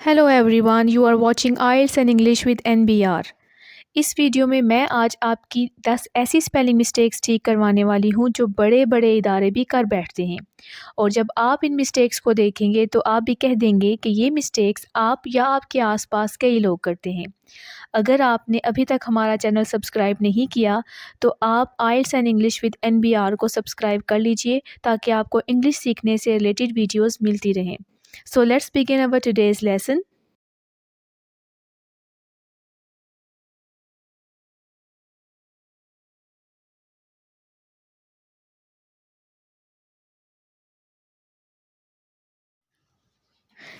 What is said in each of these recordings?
Hello everyone, you are watching aisles and English with NBR। इस video में मैं आज आपकी 10 ऐसी स्पेलिंग मिस्टेक्स ठीक करवाने वाली हूँ जो बड़े बड़े इदारे भी कर बैठते हैं। और जब आप इन मिस्टेक्स को देखेंगे तो आप भी कह देंगे कि ये मिस्टेक्स आप या आपके आसपास कई लोग करते हैं। अगर आपने अभी तक हमारा चैनल सब्सक्राइब नहीं किया तो आप आइल्स एंड इंग्लिश विद NBR को सब्सक्राइब कर लीजिए ताकि आपको इंग्लिश सीखने से रिलेटेड वीडियोज़ मिलती रहें। So let's begin our today's lesson.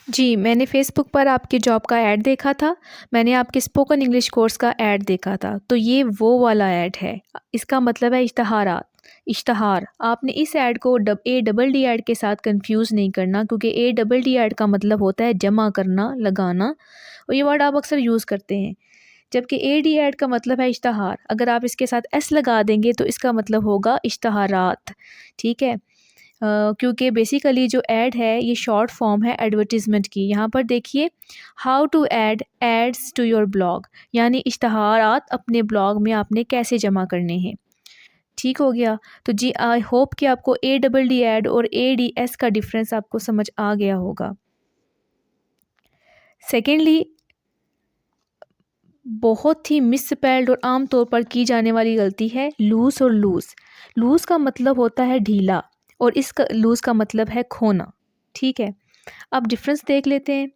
जी, मैंने फ़ेसबुक पर आपकी जॉब का ऐड देखा था। मैंने आपके स्पोकन इंग्लिश कोर्स का ऐड देखा था। तो ये वो वाला ऐड है। इसका मतलब है इश्तहारात, इश्तहार। आपने इस ऐड को ADD ऐड के साथ कन्फ्यूज़ नहीं करना क्योंकि ADD ऐड का मतलब होता है जमा करना, लगाना और ये वर्ड आप अक्सर यूज़ करते हैं। जबकि AD ऐड का मतलब है इश्तहार। अगर आप इसके साथ S लगा देंगे तो इसका मतलब होगा इश्तहारात। ठीक है? क्योंकि बेसिकली जो ऐड है ये शॉर्ट फॉर्म है एडवर्टीज़मेंट की। यहाँ पर देखिए, how to add ads to your blog, यानी इश्तहारात अपने ब्लॉग में आपने कैसे जमा करने हैं। ठीक हो गया। तो जी, आई होप कि आपको ADD ऐड और ADS का डिफरेंस आपको समझ आ गया होगा। सेकेंडली, बहुत ही मिसस्पेल्ड और आम तौर पर की जाने वाली गलती है लूज़ और लूज़। लूज़ का मतलब होता है ढीला और इसका लूज़ का मतलब है खोना। ठीक है, अब डिफरेंस देख लेते हैं।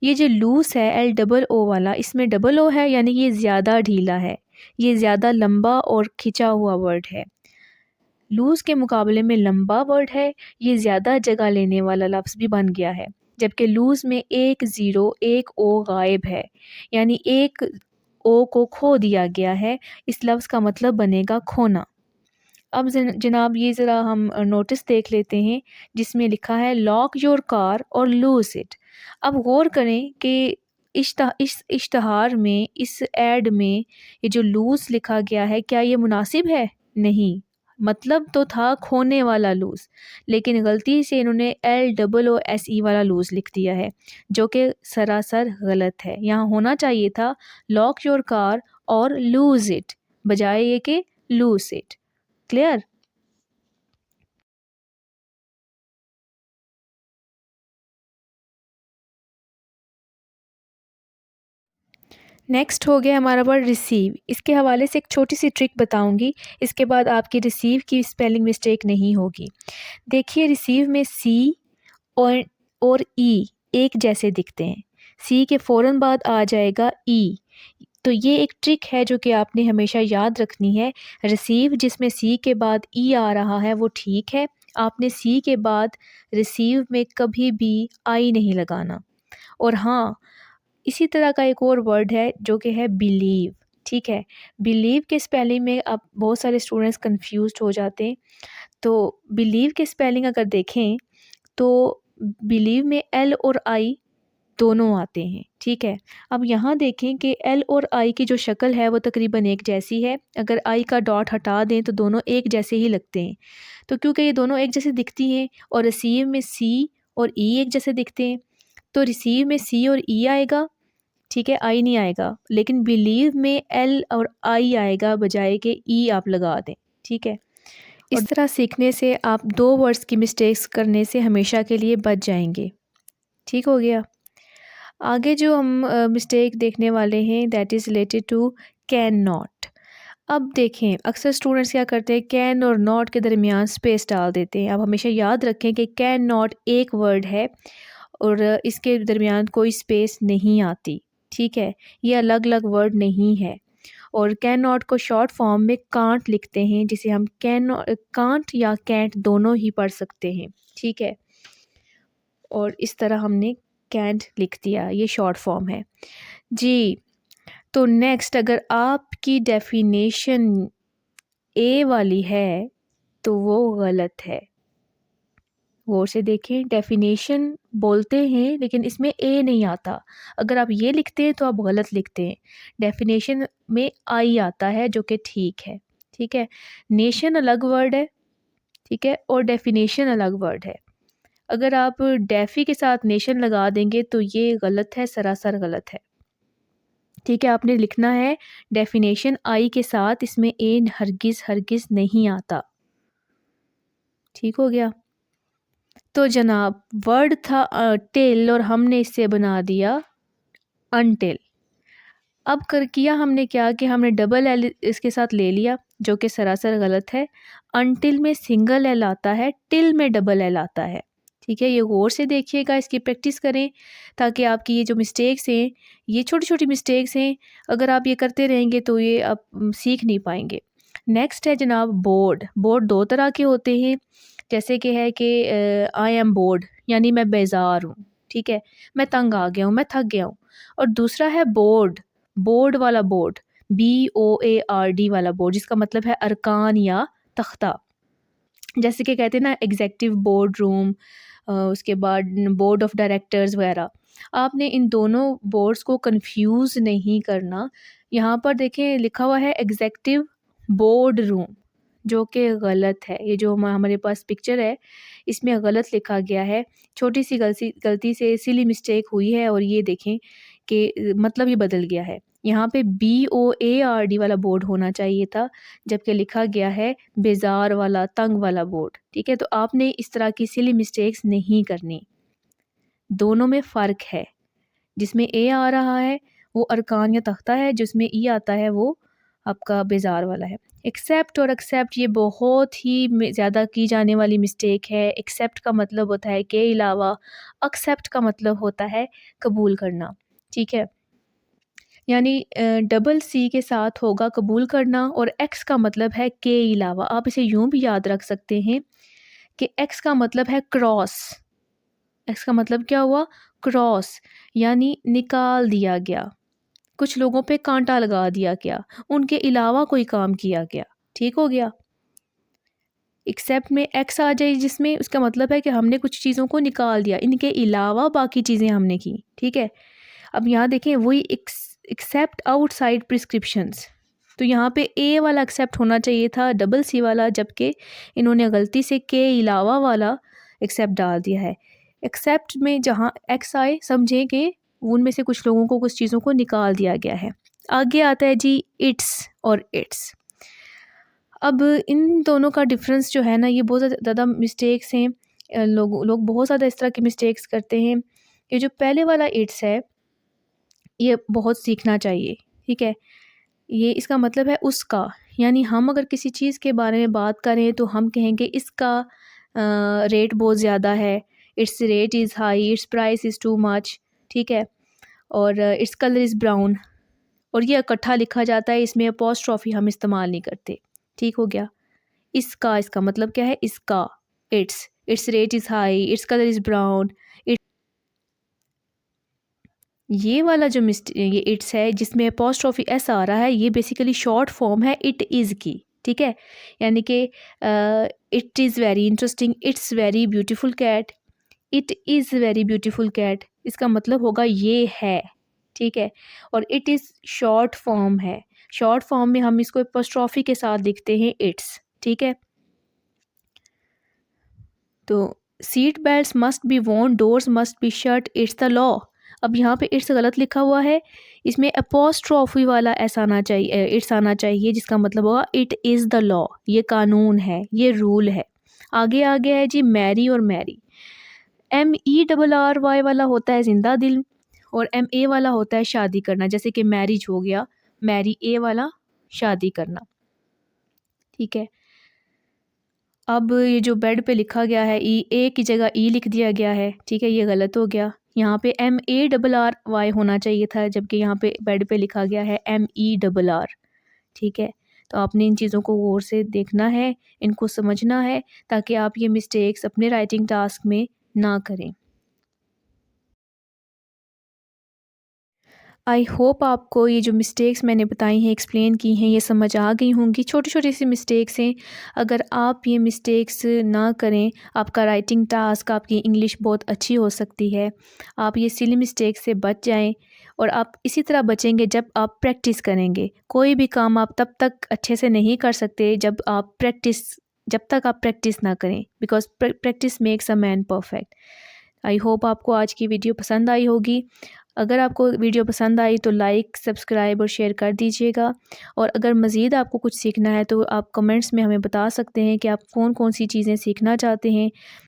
ये जो लूज़ है LOO वाला, इसमें डबल ओ है यानी ये ज़्यादा ढीला है, ये ज़्यादा लंबा और खिंचा हुआ वर्ड है। लूज़ के मुकाबले में लंबा वर्ड है, ये ज़्यादा जगह लेने वाला लफ्ज़ भी बन गया है। जबकि लूज़ में एक ज़ीरो, एक ओ गायब है, यानी एक ओ को खो दिया गया है। इस लफ्ज़ का मतलब बनेगा खोना। अब जनाब ये ज़रा हम नोटिस देख लेते हैं जिसमें लिखा है लॉक योर कार और लूज़ इट। अब गौर करें कि इस इश्तहार में, इस ऐड में ये जो लूज़ लिखा गया है, क्या ये मुनासिब है? नहीं। मतलब तो था खोने वाला लूज़, लेकिन गलती से इन्होंने LOOSE वाला लूज़ लिख दिया है, जो कि सरासर गलत है। यहाँ होना चाहिए था लॉक योर कार और लूज़ इट, बजाय ये कि लूज़ इट। क्लियर? नेक्स्ट हो गया हमारा वर्ड रिसीव। इसके हवाले से एक छोटी सी ट्रिक बताऊंगी, इसके बाद आपकी रिसीव की स्पेलिंग मिस्टेक नहीं होगी। देखिए, रिसीव में सी और ई एक जैसे दिखते हैं। सी के फ़ौरन बाद आ जाएगा ई। तो ये एक ट्रिक है जो कि आपने हमेशा याद रखनी है। रिसीव जिसमें सी के बाद ई आ रहा है वो ठीक है। आपने सी के बाद रिसीव में कभी भी आई नहीं लगाना। और हाँ, इसी तरह का एक और वर्ड है जो कि है बिलीव। ठीक है, बिलीव के स्पेलिंग में अब बहुत सारे स्टूडेंट्स कंफ्यूज्ड हो जाते हैं। तो बिलीव के स्पेलिंग अगर देखें तो बिलीव में एल और आई दोनों आते हैं। ठीक है, अब यहाँ देखें कि एल और आई की जो शक्ल है वो तकरीबन एक जैसी है। अगर आई का डॉट हटा दें तो दोनों एक जैसे ही लगते हैं। तो क्योंकि ये दोनों एक जैसे दिखती हैं और रिसीव में सी और ई एक जैसे दिखते हैं, तो रिसीव में सी और ई आएगा। ठीक है, आई नहीं आएगा, लेकिन बिलीव में एल और आई आएगा बजाय के ई आप लगा दें। ठीक है, इस तरह सीखने से आप दो वर्ड्स की मिस्टेक्स करने से हमेशा के लिए बच जाएंगे। ठीक हो गया। आगे जो हम मिस्टेक देखने वाले हैं that is related to can not. अब देखें, अक्सर स्टूडेंट्स क्या करते हैं, कैन और नॉट के दरमियान स्पेस डाल देते हैं। अब हमेशा याद रखें कि कैन नॉट एक वर्ड है और इसके दरमियान कोई स्पेस नहीं आती। ठीक है, ये अलग अलग वर्ड नहीं है। और कैन नॉट को शॉर्ट फॉर्म में कांट लिखते हैं, जिसे हम कांट या कैंट दोनों ही पढ़ सकते हैं। ठीक है, और इस तरह हमने कैंट लिख दिया, ये शॉर्ट फॉर्म है जी। तो नेक्स्ट, अगर आपकी डेफिनेशन ए वाली है तो वो गलत है। गौर से देखें, डेफिनेशन बोलते हैं लेकिन इसमें ए नहीं आता। अगर आप ये लिखते हैं तो आप गलत लिखते हैं। डेफिनेशन में आई आता है जो कि ठीक है। ठीक है, नेशन अलग वर्ड है। ठीक है, और डेफिनेशन अलग वर्ड है। अगर आप डेफ़ी के साथ नेशन लगा देंगे तो ये गलत है, सरासर गलत है। ठीक है, आपने लिखना है डेफ़िनेशन आई के साथ, इसमें ए हरगिज़ हरगिज़ नहीं आता। ठीक हो गया? तो जनाब वर्ड था टिल और हमने इसे बना दिया अनटिल। अब कर किया हमने क्या कि हमने डबल एल इसके साथ ले लिया, जो कि सरासर गलत है। अनटिल में सिंगल एल आता है, टिल में डबल एल आता है। ठीक है, ये गौर से देखिएगा, इसकी प्रैक्टिस करें ताकि आपकी ये जो मिस्टेक्स हैं, ये छोटी-छोटी मिस्टेक्स हैं, अगर आप ये करते रहेंगे तो ये आप सीख नहीं पाएँगे। नेक्स्ट है जनाब बोर्ड। बोर्ड 2 तरह के होते हैं, जैसे कि है कि आई एम बोर्ड यानी मैं बेज़ार हूँ, ठीक है? मैं तंग आ गया हूँ, मैं थक गया हूँ। और दूसरा है बोर्ड, बोर्ड वाला बोर्ड, BOARD वाला बोर्ड, जिसका मतलब है अरकान या तख्ता। जैसे कि कहते हैं ना एग्ज़ेक्टिव बोर्ड रूम, उसके बाद बोर्ड ऑफ़ डायरेक्टर्स वगैरह। आपने इन दोनों बोर्ड्स को कन्फ्यूज़ नहीं करना। यहाँ पर देखें लिखा हुआ है एग्ज़ेक्टिव बोर्ड रूम, जो कि गलत है। ये जो हमारे पास पिक्चर है, इसमें गलत लिखा गया है। छोटी-सी गलती से सिली मिस्टेक हुई है और ये देखें कि मतलब ये बदल गया है। यहाँ पे BOARD वाला बोर्ड होना चाहिए था, जबकि लिखा गया है बेज़ार वाला, तंग वाला बोर्ड। ठीक है? तो आपने इस तरह की सिली मिस्टेक्स नहीं करनी। दोनों में फ़र्क है। जिसमें ए आ रहा है वो अरकान या तख्ता है, जिसमें ई आता है वो आपका बेज़ार वाला है। एक्सेप्ट और एक्सेप्ट ये बहुत ही ज़्यादा की जाने वाली मिस्टेक है। एक्सेप्ट का मतलब होता है के अलावा, एक्सेप्ट का मतलब होता है कबूल करना। ठीक है? यानी डबल सी के साथ होगा कबूल करना और एक्स का मतलब है के अलावा। आप इसे यूँ भी याद रख सकते हैं कि एक्स का मतलब है क्रॉस। एक्स का मतलब क्या हुआ? क्रॉस, यानी निकाल दिया गया। कुछ लोगों पे कांटा लगा दिया गया, उनके अलावा कोई काम किया गया। ठीक हो गया? एक्सेप्ट में एक्स आ जाए जिसमें, उसका मतलब है कि हमने कुछ चीज़ों को निकाल दिया, इनके अलावा बाकी चीज़ें हमने की। ठीक है? अब यहाँ देखें वही एक्सेप्ट आउटसाइड प्रिस्क्रिप्शंस, तो यहाँ पे ए वाला एक्सेप्ट होना चाहिए था, डबल सी वाला, जबकि इन्होंने गलती से के अलावा वाला एक्सेप्ट डाल दिया है। एक्सेप्ट में जहाँ एक्स आए समझें कि उनमें से कुछ लोगों को, कुछ चीज़ों को निकाल दिया गया है। आगे आता है जी इट्स और इट्स। अब इन दोनों का डिफरेंस जो है ना, ये बहुत ज़्यादा मिस्टेक्स हैं। लोग बहुत ज़्यादा इस तरह की मिस्टेक्स करते हैं। ये जो पहले वाला इट्स है, ये बहुत सीखना चाहिए। ठीक है? ये इसका मतलब है उसका, यानी हम अगर किसी चीज़ के बारे में बात करें तो हम कहेंगे इसका रेट बहुत ज़्यादा है, it's rate is high, it's price is too much. ठीक है? और इट्स कलर इज़ ब्राउन, और ये इकट्ठा लिखा जाता है, इसमें अपॉस्ट्रॉफ़ी हम इस्तेमाल नहीं करते। ठीक हो गया? इसका मतलब क्या है? इसका, it's rate is high, its colour is brown. ये वाला जो ये इट्स है जिसमें अपॉस्ट्रॉफी एस आ रहा है, ये बेसिकली शॉर्ट फॉर्म है इट इज़ की। ठीक है? यानी कि it is very interesting, it's very beautiful cat, it is very beautiful cat, इसका मतलब होगा ये है। ठीक है? और इट इज़ शॉर्ट फॉर्म है। शॉर्ट फॉर्म में हम इसको अपॉस्ट्रॉफी के साथ लिखते हैं इट्स। ठीक है? तो seat belts must be Warne, doors must be shut, it's the law. अब यहाँ पे इट्स गलत लिखा हुआ है, इसमें अपॉस्ट्रॉफी वाला एस आना चाहिए, इट्स आना चाहिए, जिसका मतलब होगा इट इज़ द लॉ, ये कानून है, ये रूल है। आगे आ गया है जी मैरी और मैरी। MERRY वाला होता है जिंदा दिल, और MA वाला होता है शादी करना, जैसे कि मैरिज हो गया, मैरी ए वाला शादी करना। ठीक है? अब ये जो बेड पे लिखा गया है ई, ए की जगह ई लिख दिया गया है। ठीक है? ये गलत हो गया। यहाँ पे MARRY होना चाहिए था, जबकि यहाँ पे बेड पे लिखा गया है MERR। ठीक है? तो आपने इन चीज़ों को गौर से देखना है, इनको समझना है, ताकि आप ये मिस्टेक्स अपने राइटिंग टास्क में ना करें। आई होप आपको ये जो मिस्टेक्स मैंने बताई हैं, एक्सप्लेन की हैं, ये समझ आ गई होंगी। छोटी-छोटी सी मिस्टेक्स हैं, अगर आप ये मिस्टेक्स ना करें, आपका राइटिंग टास्क, आपकी इंग्लिश बहुत अच्छी हो सकती है। आप ये सिली मिस्टेक से बच जाएँ, और आप इसी तरह बचेंगे जब आप प्रैक्टिस करेंगे। कोई भी काम आप तब तक अच्छे से नहीं कर सकते जब आप प्रैक्टिस जब तक आप प्रैक्टिस ना करें, because practice makes a man perfect. I hope आपको आज की वीडियो पसंद आई होगी। अगर आपको वीडियो पसंद आई तो लाइक, सब्सक्राइब और शेयर कर दीजिएगा। और अगर मज़ीद आपको कुछ सीखना है तो आप कमेंट्स में हमें बता सकते हैं कि आप कौन कौन सी चीज़ें सीखना चाहते हैं।